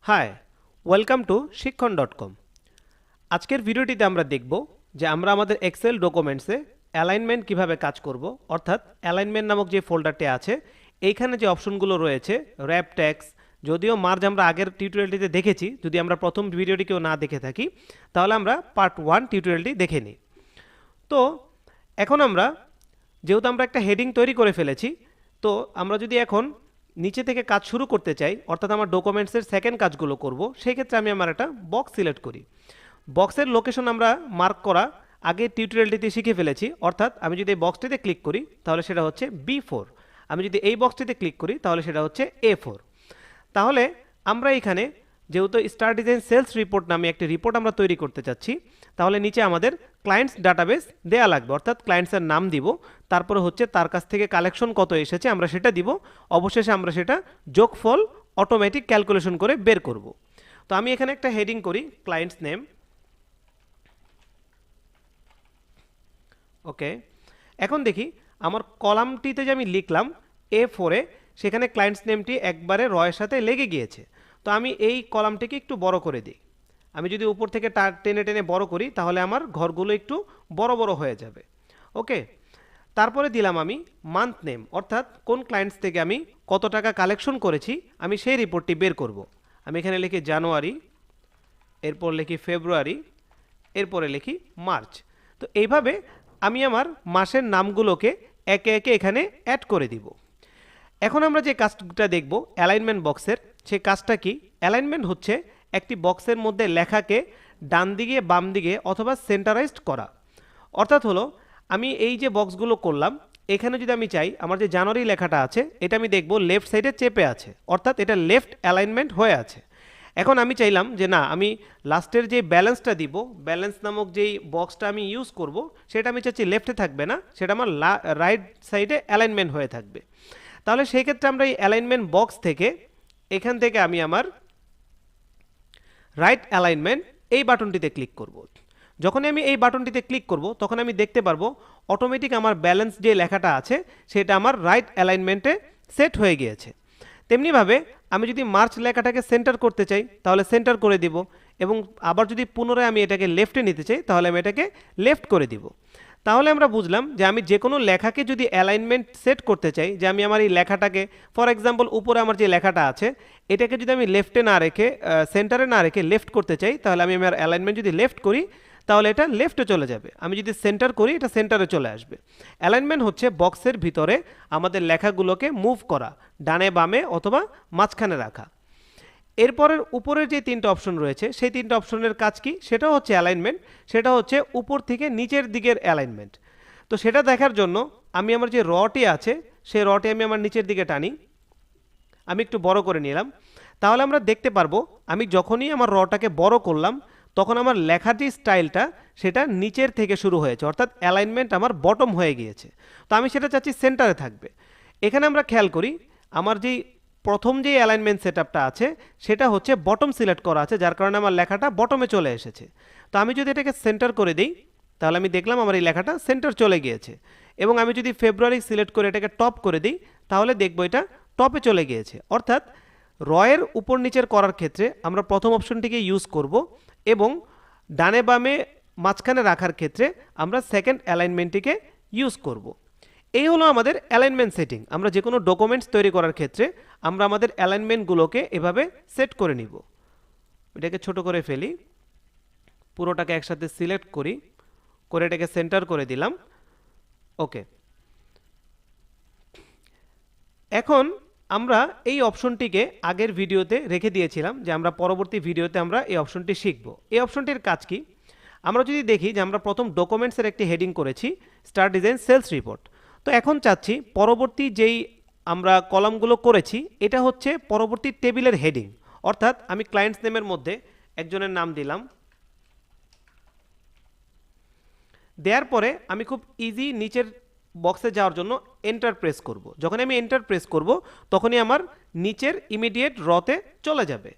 High, welcome to শিক্ষণ.com। আজকের ভিডিওটিতে আমরা দেখব যে আমরা আমাদের এক্সেল ডকুমেন্টসে অ্যালাইনমেন্ট কিভাবে কাজ করব, অর্থাৎ অ্যালাইনমেন্ট নামক যে ফোল্ডারটি আছে এইখানে যে অপশনগুলো রয়েছে র্যাপ ট্যাক্স, যদিও মার্জ আমরা আগের টিউটোরিয়ালটিতে দেখেছি, যদি আমরা প্রথম ভিডিওটি কেউ না দেখে থাকি তাহলে আমরা পার্ট 1 টিউটোরিয়ালটি দেখে নিই। তো এখন আমরা যেহেতু আমরা একটা হেডিং তৈরি করে ফেলেছি, তো আমরা যদি এখন নিচে থেকে কাজ শুরু করতে চাই, অর্থাৎ আমার ডকুমেন্টসের সেকেন্ড কাজগুলো করব, সেই ক্ষেত্রে আমি আমার একটা বক্স সিলেক্ট করি। বক্সের লোকেশন আমরা মার্ক করা আগে টিউটোরিয়ালটিতে শিখে ফেলেছি, অর্থাৎ আমি যদি এই বক্সটিতে ক্লিক করি তাহলে সেটা হচ্ছে B4, আমি যদি এই বক্সটিতে ক্লিক করি তাহলে সেটা হচ্ছে A4। তাহলে আমরা এখানে যেহেতু স্টার ডিজাইন সেলস রিপোর্ট নামে একটি রিপোর্ট আমরা তৈরি করতে চাচ্ছি, তাহলে নিচে আমাদের ক্লায়েন্টস ডাটাবেস দেয়া লাগবে, অর্থাৎ ক্লায়েন্টসের নাম দিব, তারপরে হচ্ছে তার কাছ থেকে কালেকশন কত এসেছে আমরা সেটা দিব, অবশেষে আমরা সেটা যোগফল অটোমেটিক ক্যালকুলেশন করে বের করব। তো আমি এখানে একটা হেডিং করি ক্লায়েন্টস নেম। ওকে, এখন দেখি আমার কলামটিতে যে আমি লিখলাম A4-এ, সেখানে ক্লায়েন্টস নেমটি একবারে রয়ের সাথে লেগে গিয়েছে। তো আমি এই কলামটিকে একটু বড় করে দিই। আমি যদি উপর থেকে টেনে টেনে বড় করি তাহলে আমার ঘরগুলো একটু বড় বড় হয়ে যাবে। ওকে, তারপরে দিলাম আমি মান্থ নেম, অর্থাৎ কোন ক্লায়েন্টস থেকে আমি কত টাকা কালেকশন করেছি আমি সেই রিপোর্টটি বের করব। আমি এখানে লিখি জানুয়ারি, এরপর লিখি ফেব্রুয়ারি, এরপরে লিখি মার্চ। তো এইভাবে আমি আমার মাসের নামগুলোকে একে একে এখানে অ্যাড করে দিব। এখন আমরা যে কাজটা দেখব অ্যালাইনমেন্ট বক্সের, সেই কাজটা কি? অ্যালাইনমেন্ট হচ্ছে একটি বক্সের মধ্যে লেখাকে ডান দিকে বাম দিকে অথবা সেন্টারাইজড করা। অর্থাৎ হলো আমি এই যে বক্সগুলো করলাম, এখানে যদি আমি চাই আমার যে জানুয়ারি লেখাটা আছে এটা আমি দেখব লেফট সাইডে চেপে আছে, অর্থাৎ এটা লেফট অ্যালাইনমেন্ট হয়ে আছে। এখন আমি চাইলাম যে না, আমি লাস্টের যে ব্যালেন্সটা দিব, ব্যালেন্স নামক যেই বক্সটা আমি ইউজ করব সেটা আমি চাচ্ছি লেফটে থাকবে না, সেটা আমার রাইট সাইডে অ্যালাইনমেন্ট হয়ে থাকবে। তাহলে সেই ক্ষেত্রে আমরা এই অ্যালাইনমেন্ট বক্স থেকে এখান থেকে আমি আমার রাইট অ্যালাইনমেন্ট এই বাটনটিতে ক্লিক করব। যখনই আমি এই বাটনটিতে ক্লিক করব তখন আমি দেখতে পারবো অটোমেটিক আমার ব্যালেন্স যে লেখাটা আছে সেটা আমার রাইট অ্যালাইনমেন্টে সেট হয়ে গিয়েছে। তেমনিভাবে আমি যদি মার্চ লেখাটাকে সেন্টার করতে চাই তাহলে সেন্টার করে দিব, এবং আবার যদি পুনরায় আমি এটাকে লেফটে নিতে চাই তাহলে আমি এটাকে লেফট করে দিব। তাহলে আমরা বুঝলাম যে আমি যে কোনো লেখাকে যদি অ্যালাইনমেন্ট সেট করতে চাই, যে আমি আমার এই লেখাটাকে ফর এক্সাম্পল উপরে আমার যে লেখাটা আছে এটাকে যদি আমি লেফটে না রেখে সেন্টারে না রেখে লেফট করতে চাই, তাহলে আমি আমার অ্যালাইনমেন্ট যদি লেফট করি তাহলে এটা লেফটে চলে যাবে, আমি যদি সেন্টার করি এটা সেন্টারে চলে আসবে। অ্যালাইনমেন্ট হচ্ছে বক্সের ভিতরে আমাদের লেখাগুলোকে মুভ করা, ডানে বামে অথবা মাঝখানে রাখা। এরপরের উপরের যে তিনটা অপশন রয়েছে সেই তিনটা অপশনের কাজ কি? সেটা হচ্ছে অ্যালাইনমেন্ট, সেটা হচ্ছে উপর থেকে নিচের দিকের অ্যালাইনমেন্ট। তো সেটা দেখার জন্য আমি আমার যে রটি আছে সেই রটি আমি আমার নিচের দিকে টানি, আমি একটু বড় করে নিলাম। তাহলে আমরা দেখতে পারবো আমি যখনই আমার রটাকে বড় করলাম তখন আমার লেখার যে স্টাইলটা সেটা নিচের থেকে শুরু হয়েছে, অর্থাৎ অ্যালাইনমেন্ট আমার বটম হয়ে গিয়েছে। তো আমি সেটা চাচ্ছি সেন্টারে থাকবে। এখানে আমরা খেয়াল করি আমার যেই প্রথম যে অ্যালাইনমেন্ট সেটআপটা আছে সেটা হচ্ছে বটম সিলেক্ট করা আছে, যার কারণে আমার লেখাটা বটমে চলে এসেছে। তো আমি যদি এটাকে সেন্টার করে দিই তাহলে আমি দেখলাম আমার এই লেখাটা সেন্টার চলে গিয়েছে, এবং আমি যদি ফেব্রুয়ারি সিলেক্ট করে এটাকে টপ করে দিই তাহলে দেখবো এটা টপে চলে গিয়েছে। অর্থাৎ রয়ের উপর নিচের করার ক্ষেত্রে আমরা প্রথম অপশনটিকে ইউজ করব, এবং ডানে বামে মাঝখানে রাখার ক্ষেত্রে আমরা সেকেন্ড অ্যালাইনমেন্টটিকে ইউজ করব। এই হলো আমাদের অ্যালাইনমেন্ট সেটিং। আমরা যে কোনো ডকুমেন্টস তৈরি করার ক্ষেত্রে আমরা আমাদের অ্যালাইনমেন্টগুলোকে এভাবে সেট করে নিব। এটাকে ছোট করে ফেলি, পুরোটাকে একসাথে সিলেক্ট করি, করে এটাকে সেন্টার করে দিলাম। ওকে, এখন আমরা এই অপশনটিকে আগের ভিডিওতে রেখে দিয়েছিলাম যে আমরা পরবর্তী ভিডিওতে আমরা এই অপশনটি শিখব। এই অপশনটির কাজ কি? আমরা যদি দেখি যে আমরা প্রথম ডকুমেন্টসের একটি হেডিং করেছি স্টার ডিজাইন সেলস রিপোর্ট। তো এখন চাচ্ছি পরবর্তী যেই আমরা কলামগুলো করেছি এটা হচ্ছে পরবর্তী টেবিলের হেডিং, অর্থাৎ আমি ক্লায়েন্টস নেমের মধ্যে একজনের নাম দিলাম, দেওয়ার পরে আমি খুব ইজি নিচের বক্সে যাওয়ার জন্য এন্টার প্রেস করব। যখন আমি এন্টার প্রেস করব তখনই আমার নিচের ইমিডিয়েট রতে চলে যাবে।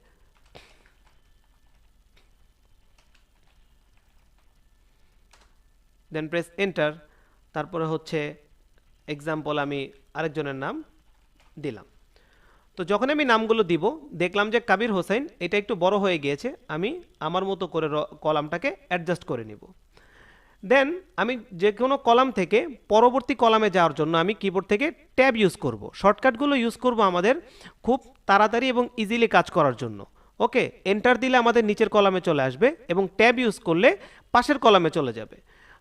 দেন প্রেস এন্টার, তারপরে হচ্ছে এক্সাম্পল আমি আরেকজনের নাম দিলাম। তো যখন আমি নামগুলো দিব দেখলাম যে কাবির হোসেন এটা একটু বড় হয়ে গিয়েছে, আমি আমার মতো করে কলামটাকে অ্যাডজাস্ট করে নিব। দেন আমি যে কোনো কলাম থেকে পরবর্তী কলামে যাওয়ার জন্য আমি কিবোর্ড থেকে ট্যাব ইউজ করব। শর্টকাটগুলো ইউজ করব আমাদের খুব তাড়াতাড়ি এবং ইজিলি কাজ করার জন্য। ওকে, এন্টার দিলে আমাদের নিচের কলামে চলে আসবে এবং ট্যাব ইউজ করলে পাশের কলামে চলে যাবে।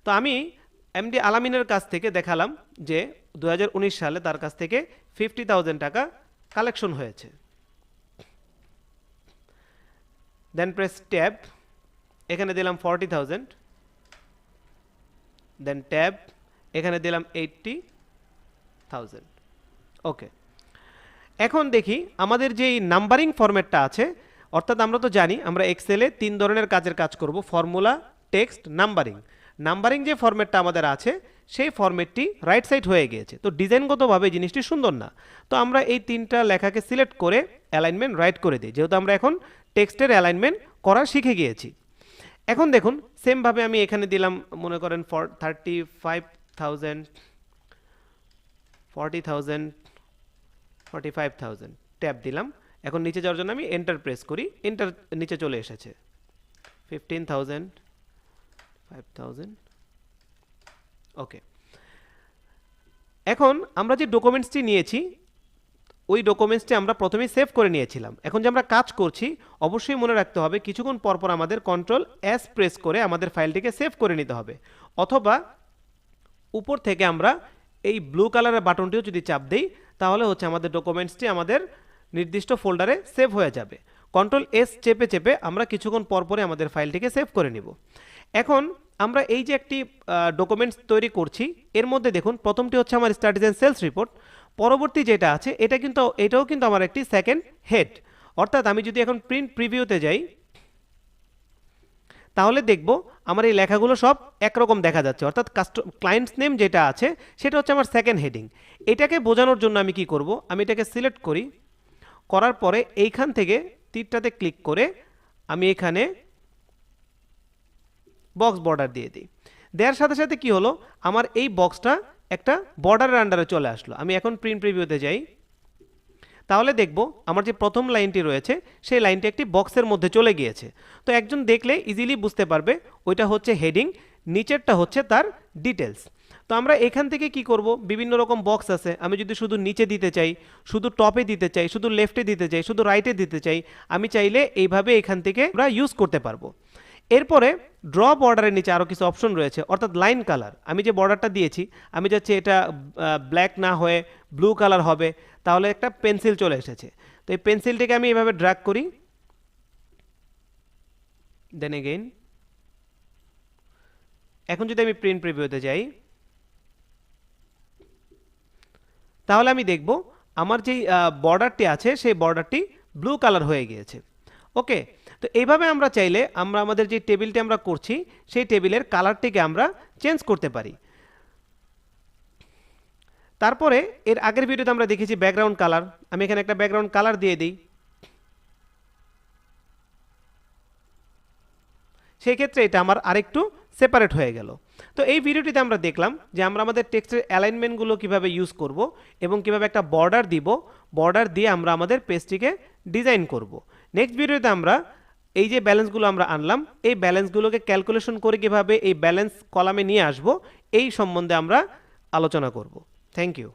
তো আমি এমডি আলামিনের কাছ থেকে দেখালাম যে 2019 সালে তার কাছ থেকে 50,000 টাকা কালেকশন হয়েছে। দেন প্রেস ট্যাব, এখানে দিলাম 40,000, দেন ট্যাব, এখানে দিলাম 80,000। ওকে, এখন দেখি আমাদের যে নাম্বারিং ফরম্যাটটা আছে, অর্থাৎ আমরা তো জানি আমরা এক্সেলে 3 ধরনের কাজের কাজ করব, ফর্মুলা, টেক্সট, নাম্বারিং। নাম্বারিং যে ফরম্যাটটা আমাদের আছে সেই ফরম্যাটটি রাইট সাইড হয়ে গিয়েছে, তো ডিজাইনগতভাবে জিনিসটি সুন্দর না। তো আমরা এই 3টা লেখাকে সিলেক্ট করে অ্যালাইনমেন্ট রাইট করে দিই, যেহেতু আমরা এখন টেক্সটের অ্যালাইনমেন্ট করা শিখে গিয়েছি। এখন দেখুন সেমভাবে আমি এখানে দিলাম মনে করেন 35,000, 40,000, 45,000, ট্যাব দিলাম। এখন নিচে যাওয়ার জন্য আমি এন্টার প্রেস করি, এন্টার, নিচে চলে এসেছে 15,000, 5,000। ওকে, এখন আমরা যে ডকুমেন্টসটি নিয়েছি ওই ডকুমেন্টসটি আমরা প্রথমেই সেভ করে নিয়েছিলাম। এখন যে আমরা কাজ করছি অবশ্যই মনে রাখতে হবে কিছুক্ষণ পরপর আমাদের কন্ট্রোল এস প্রেস করে আমাদের ফাইলটিকে সেভ করে নিতে হবে, অথবা উপর থেকে আমরা এই ব্লু কালারের বাটনটিও যদি চাপ দেই তাহলে হচ্ছে আমাদের ডকুমেন্টসটি আমাদের নির্দিষ্ট ফোল্ডারে সেভ হয়ে যাবে। কন্ট্রোল এস চেপে চেপে আমরা কিছুক্ষণ পরপরে আমাদের ফাইলটিকে সেভ করে নিব। এখন আমরা এই যে একটি ডকুমেন্টস তৈরি করছি, এর মধ্যে দেখুন প্রথমটি হচ্ছে আমার স্টাডিজ অ্যান্ড সেলস রিপোর্ট, পরবর্তী যেটা আছে এটাও কিন্তু আমার একটি সেকেন্ড হেড। অর্থাৎ আমি যদি এখন প্রিন্ট প্রিভিউতে যাই তাহলে দেখব আমার এই লেখাগুলো সব একরকম দেখা যাচ্ছে, অর্থাৎ ক্লায়েন্টস নেম যেটা আছে সেটা হচ্ছে আমার সেকেন্ড হেডিং। এটাকে বোঝানোর জন্য আমি কি করব, আমি এটাকে সিলেক্ট করি, করার পরে এইখান থেকে তীরটাতে ক্লিক করে আমি এখানে বক্স বর্ডার দিয়ে দিই। দেওয়ার সাথে সাথে কি হলো, আমার এই বক্সটা একটা বর্ডারের আন্ডারে চলে আসলো। আমি এখন প্রিন্ট প্রিভিউতে যাই, তাহলে দেখব আমার যে প্রথম লাইনটি রয়েছে সেই লাইনটি একটি বক্সের মধ্যে চলে গিয়েছে। তো একজন দেখলে ইজিলি বুঝতে পারবে ওইটা হচ্ছে হেডিং, নিচেরটা হচ্ছে তার ডিটেলস। তো আমরা এখান থেকে কি করব, বিভিন্ন রকম বক্স আছে, আমি যদি শুধু নিচে দিতে চাই, শুধু টপে দিতে চাই, শুধু লেফটে দিতে চাই, শুধু রাইটে দিতে চাই, আমি চাইলে এইভাবে এখান থেকে আমরা ইউজ করতে পারবো। এরপরে ড্র বর্ডারের নিচে আরও কিছু অপশন রয়েছে, অর্থাৎ লাইন কালার। আমি যে বর্ডারটা দিয়েছি আমি চাচ্ছি এটা ব্ল্যাক না হয়ে ব্লু কালার হবে, তাহলে একটা পেন্সিল চলে এসেছে। তো এই পেন্সিলটিকে আমি এভাবে ড্র্যাগ করি, দেন এগেইন। এখন যদি আমি প্রিন্ট প্রিভিউতে যাই তাহলে আমি দেখব আমার যেই বর্ডারটি আছে সেই বর্ডারটি ব্লু কালার হয়ে গিয়েছে। ওকে, তো এইভাবে আমরা চাইলে আমরা আমাদের যে টেবিলটি আমরা করছি সেই টেবিলের কালারটিকে আমরা চেঞ্জ করতে পারি। তারপরে এর আগের ভিডিওতে আমরা দেখেছি ব্যাকগ্রাউন্ড কালার, আমি এখানে একটা ব্যাকগ্রাউন্ড কালার দিয়ে দিই, সেই ক্ষেত্রে এটা আমার আরেকটু সেপারেট হয়ে গেল। তো এই ভিডিওটিতে আমরা দেখলাম যে আমরা আমাদের টেক্সটের অ্যালাইনমেন্টগুলো কিভাবে ইউজ করব এবং কিভাবে একটা বর্ডার দিব, বর্ডার দিয়ে আমরা আমাদের পেজটিকে ডিজাইন করব। নেক্সট ভিডিওতে আমরা এই যে ব্যালেন্সগুলো আমরা আনলাম এই ব্যালেন্সগুলোকে ক্যালকুলেশন করে কিভাবে এই ব্যালেন্স কলামে নিয়ে আসব এই সম্বন্ধে আমরা আলোচনা করব। Thank you.